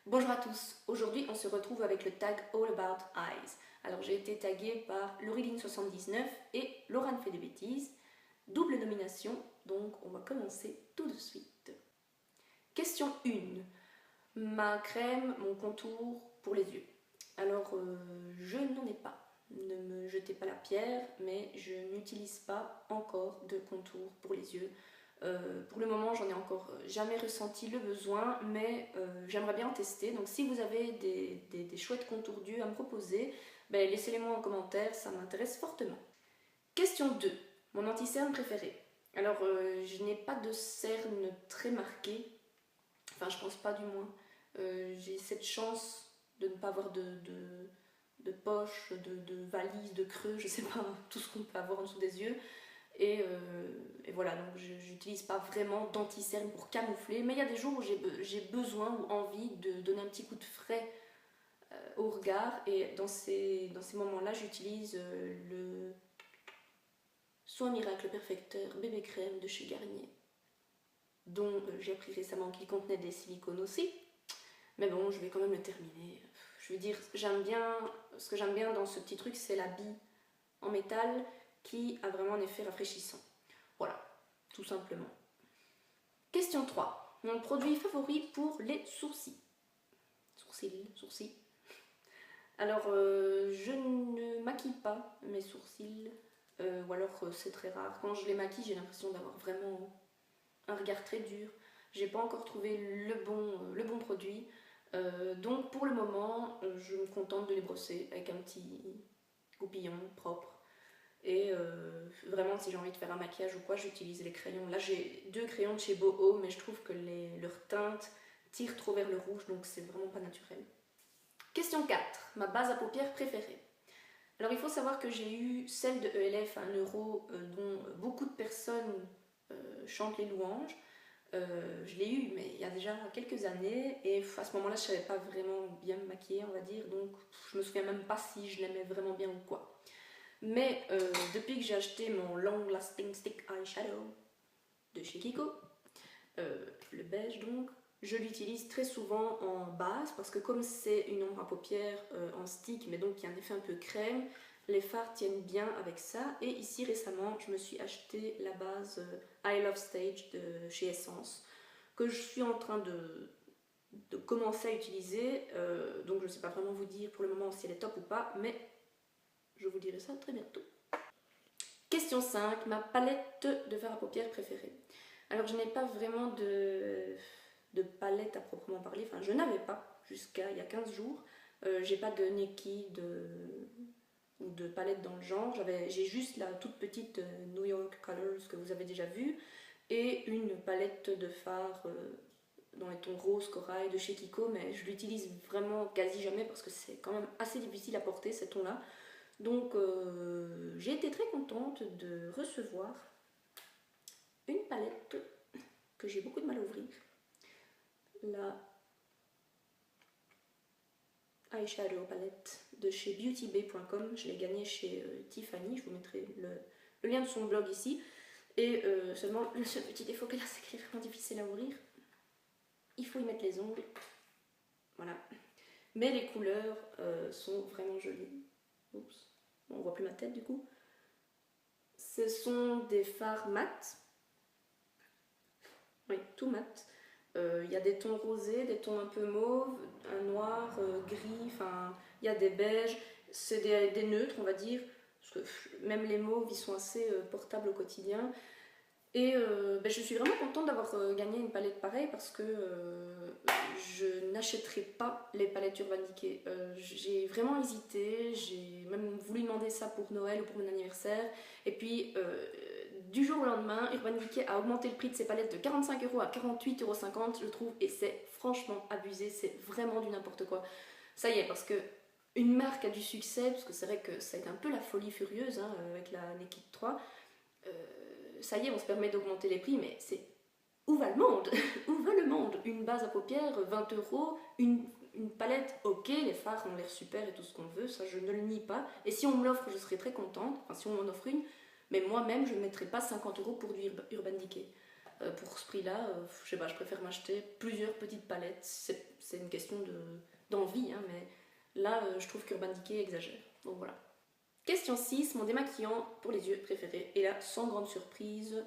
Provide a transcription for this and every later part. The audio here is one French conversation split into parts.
Bonjour à tous, aujourd'hui on se retrouve avec le tag All About Eyes. Alors j'ai été taguée par Laureline79 et Laurent fait des bêtises, double nomination, donc on va commencer tout de suite. Question 1. Ma crème, mon contour pour les yeux. Alors je n'en ai pas, ne me jetez pas la pierre, mais je n'utilise pas encore de contour pour les yeux. Pour le moment, j'en ai encore jamais ressenti le besoin, mais j'aimerais bien en tester. Donc si vous avez des chouettes contours d'yeux à me proposer, ben, laissez-les moi en commentaire, ça m'intéresse fortement. Question 2. Mon anti-cerne préféré. Alors, je n'ai pas de cerne très marquée, enfin je pense pas du moins. J'ai cette chance de ne pas avoir de poche, de valise, de creux, je sais pas, tout ce qu'on peut avoir en dessous des yeux. Et voilà, donc j'utilise pas vraiment d'anti-cerne pour camoufler, mais il y a des jours où j'ai besoin ou envie de donner un petit coup de frais au regard, et dans ces moments-là, j'utilise le Soin Miracle Perfecteur bébé crème de chez Garnier, dont j'ai appris récemment qu'il contenait des silicones aussi, mais bon, je vais quand même le terminer. Je veux dire, ce que j'aime bien dans ce petit truc, c'est la bille en métal qui a vraiment un effet rafraîchissant. Voilà, tout simplement. Question 3. Mon produit favori pour les sourcils. Sourcils. Alors, je ne maquille pas mes sourcils, ou alors c'est très rare. Quand je les maquille, j'ai l'impression d'avoir vraiment un regard très dur. J'ai pas encore trouvé le bon produit. Donc pour le moment, je me contente de les brosser avec un petit goupillon propre. Et vraiment, si j'ai envie de faire un maquillage ou quoi, j'utilise les crayons. Là, j'ai 2 crayons de chez Boho, mais je trouve que leur teinte tire trop vers le rouge, donc c'est vraiment pas naturel. Question 4. Ma base à paupières préférée. Alors, il faut savoir que j'ai eu celle de ELF à 1€, dont beaucoup de personnes chantent les louanges. Je l'ai eu, mais il y a déjà quelques années, et à ce moment-là, je savais pas vraiment bien me maquiller, on va dire, donc je me souviens même pas si je l'aimais vraiment bien ou quoi. Mais depuis que j'ai acheté mon Long Lasting Stick Eyeshadow de chez Kiko, le beige donc, je l'utilise très souvent en base parce que comme c'est une ombre à paupières en stick, mais donc qui a un effet un peu crème, les fards tiennent bien avec ça. Et ici récemment, je me suis acheté la base I Love Stage de chez Essence, que je suis en train de commencer à utiliser. Donc je ne sais pas vraiment vous dire pour le moment si elle est top ou pas, mais je vous dirai ça très bientôt. Question 5, ma palette de fard à paupières préférée. Alors je n'ai pas vraiment de palette à proprement parler, enfin je n'avais pas jusqu'à il y a 15 jours. J'ai pas de Nikki ou de palette dans le genre, j'ai juste la toute petite New York Colors que vous avez déjà vue et une palette de fard dans les tons rose corail de chez Kiko, mais je l'utilise vraiment quasi jamais parce que c'est quand même assez difficile à porter ces tons là. Donc j'ai été très contente de recevoir une palette que j'ai beaucoup de mal à ouvrir. La eyeshadow palette de chez beautybay.com. Je l'ai gagnée chez Tiffany. Je vous mettrai le lien de son blog ici. Et seulement le seul petit défaut qu'elle a, c'est qu'elle est vraiment difficile à ouvrir. Il faut y mettre les ongles. Voilà. Mais les couleurs sont vraiment jolies. Oups. Bon, on voit plus ma tête du coup. Ce sont des fards mat. Oui, tout mat. Il y a des tons rosés, des tons un peu mauve, un noir, gris, enfin il y a des beiges, c'est des neutres on va dire, parce que même les mauves ils sont assez portables au quotidien. Et ben, je suis vraiment contente d'avoir gagné une palette pareille parce que je n'achèterai pas les palettes Urban Decay. J'ai vraiment hésité, j'ai même voulu demander ça pour Noël ou pour mon anniversaire. Et puis du jour au lendemain, Urban Decay a augmenté le prix de ses palettes de 45€ à 48,50€, je trouve, et c'est franchement abusé, c'est vraiment du n'importe quoi. Ça y est, parce que une marque a du succès, parce que c'est vrai que ça a été un peu la folie furieuse hein, avec la Naked 3. Ça y est, on se permet d'augmenter les prix, mais c'est où va le monde? Où va le monde? Une base à paupières, 20€, une palette, ok, les fards ont l'air super et tout ce qu'on veut, ça je ne le nie pas. Et si on me l'offre, je serais très contente, enfin si on m'en offre une, mais moi-même je ne mettrais pas 50€ pour du Urban Decay. Pour ce prix-là, je sais pas, je préfère m'acheter plusieurs petites palettes. C'est une question d'envie, hein, mais là, je trouve qu'Urban Decay exagère. Donc voilà. Question 6, mon démaquillant pour les yeux préféré. Et là, sans grande surprise,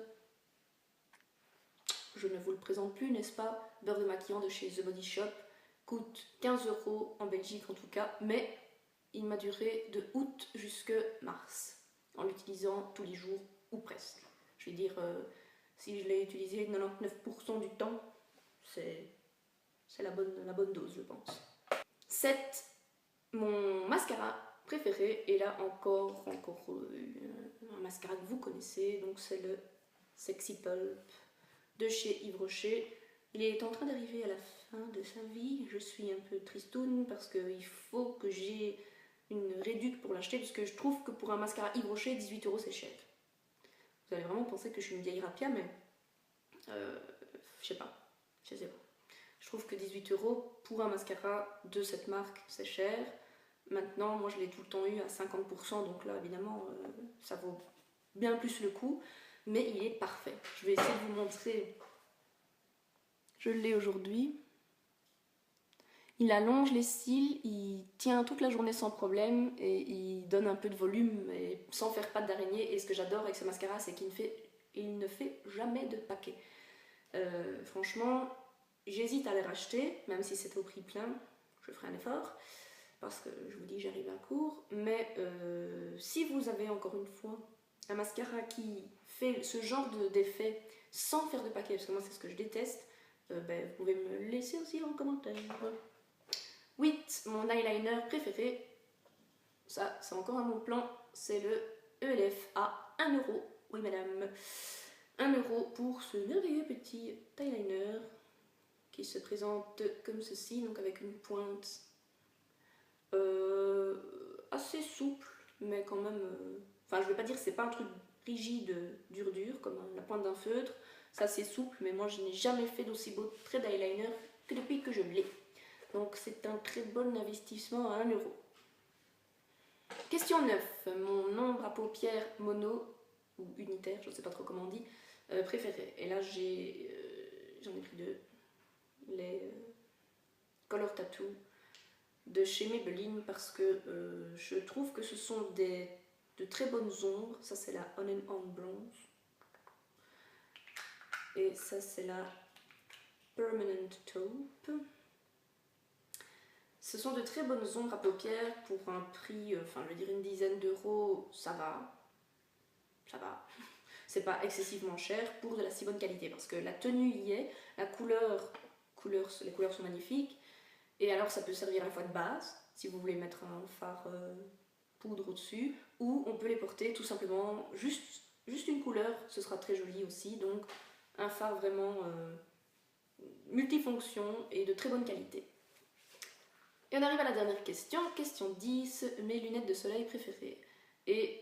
je ne vous le présente plus, n'est-ce pas? Beurre démaquillant de chez The Body Shop coûte 15 € en Belgique en tout cas, mais il m'a duré de août jusque mars, en l'utilisant tous les jours ou presque. Je vais dire, si je l'ai utilisé 99% du temps, c'est la bonne dose, je pense. 7, mon mascara préféré, et là encore un mascara que vous connaissez, donc c'est le Sexy Pulp de chez Yves Rocher. Il est en train d'arriver à la fin de sa vie, je suis un peu tristoune parce qu'il faut que j'ai une réduc pour l'acheter, puisque je trouve que pour un mascara Yves Rocher, 18 € c'est cher. Vous allez vraiment penser que je suis une vieille rapia, mais je sais pas. Je trouve que 18 € pour un mascara de cette marque, c'est cher. Maintenant, moi je l'ai tout le temps eu à 50%, donc là évidemment ça vaut bien plus le coup, mais il est parfait. Je vais essayer de vous montrer. Je l'ai aujourd'hui. Il allonge les cils, il tient toute la journée sans problème et il donne un peu de volume et sans faire patte d'araignée. Et ce que j'adore avec ce mascara, c'est qu'il ne fait jamais de paquet. Franchement, j'hésite à les racheter, même si c'est au prix plein, je ferai un effort. Parce que je vous dis, j'arrive à court. Mais si vous avez encore une fois un mascara qui fait ce genre d'effet sans faire de paquet, parce que moi c'est ce que je déteste, vous pouvez me le laisser aussi en commentaire. 8, mon eyeliner préféré, ça c'est encore un bon plan, c'est le ELF à 1 €. Oui madame, 1 € pour ce merveilleux petit eyeliner qui se présente comme ceci, donc avec une pointe assez souple, mais quand même, enfin je vais pas dire que c'est pas un truc rigide, dur comme la pointe d'un feutre, ça c'est souple, mais moi je n'ai jamais fait d'aussi beau trait d'eyeliner que depuis que je l'ai. Donc c'est un très bon investissement à 1 €. Question 9. Mon ombre à paupières mono, ou unitaire, je ne sais pas trop comment on dit, préféré. Et là j'en ai pris deux. Les Color Tattoo de chez Maybelline, parce que je trouve que ce sont de très bonnes ombres. Ça c'est la On and On Bronze. Et ça c'est la Permanent Taupe. Ce sont de très bonnes ombres à paupières pour un prix, enfin je veux dire une dizaine d'euros, ça va. Ça va. C'est pas excessivement cher pour de la si bonne qualité, parce que la tenue y est, la les couleurs sont magnifiques, et alors ça peut servir à la fois de base, si vous voulez mettre un fard poudre au-dessus, ou on peut les porter tout simplement juste une couleur, ce sera très joli aussi, donc un fard vraiment multifonction et de très bonne qualité. Et on arrive à la dernière question, question 10, mes lunettes de soleil préférées. Et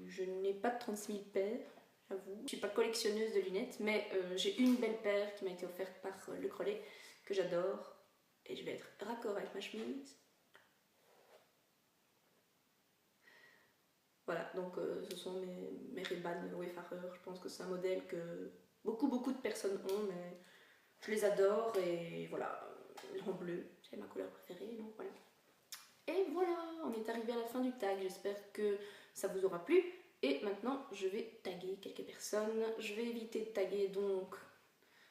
je n'ai pas de 36 000 paires, j'avoue. Je ne suis pas collectionneuse de lunettes, mais j'ai une belle paire qui m'a été offerte par Le Crollet, que j'adore. Et je vais être raccord avec ma chemise. Voilà, donc ce sont mes Ray-Ban Wayfarer. Je pense que c'est un modèle que beaucoup de personnes ont, mais je les adore. Et voilà, en bleu, c'est ma couleur préférée, donc voilà. Et voilà, on est arrivé à la fin du tag, j'espère que ça vous aura plu. Et maintenant, je vais taguer quelques personnes. Je vais éviter de taguer donc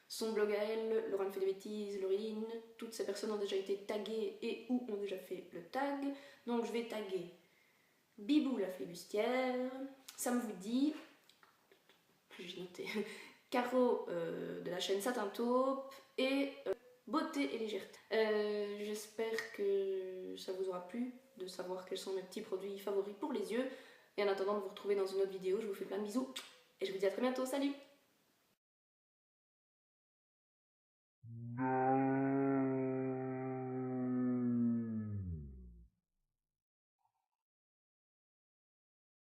son blog à elle, Laurent fait des bêtises, Laureline. Toutes ces personnes ont déjà été taguées et ou ont déjà fait le tag. Donc je vais taguer Bibou la flibustière, Sam vous dit, j'ai noté, Caro de la chaîne Satin Taupe et Beauté et légèreté. J'espère que ça vous aura plu de savoir quels sont mes petits produits favoris pour les yeux. Et en attendant de vous retrouver dans une autre vidéo, je vous fais plein de bisous et je vous dis à très bientôt. Salut!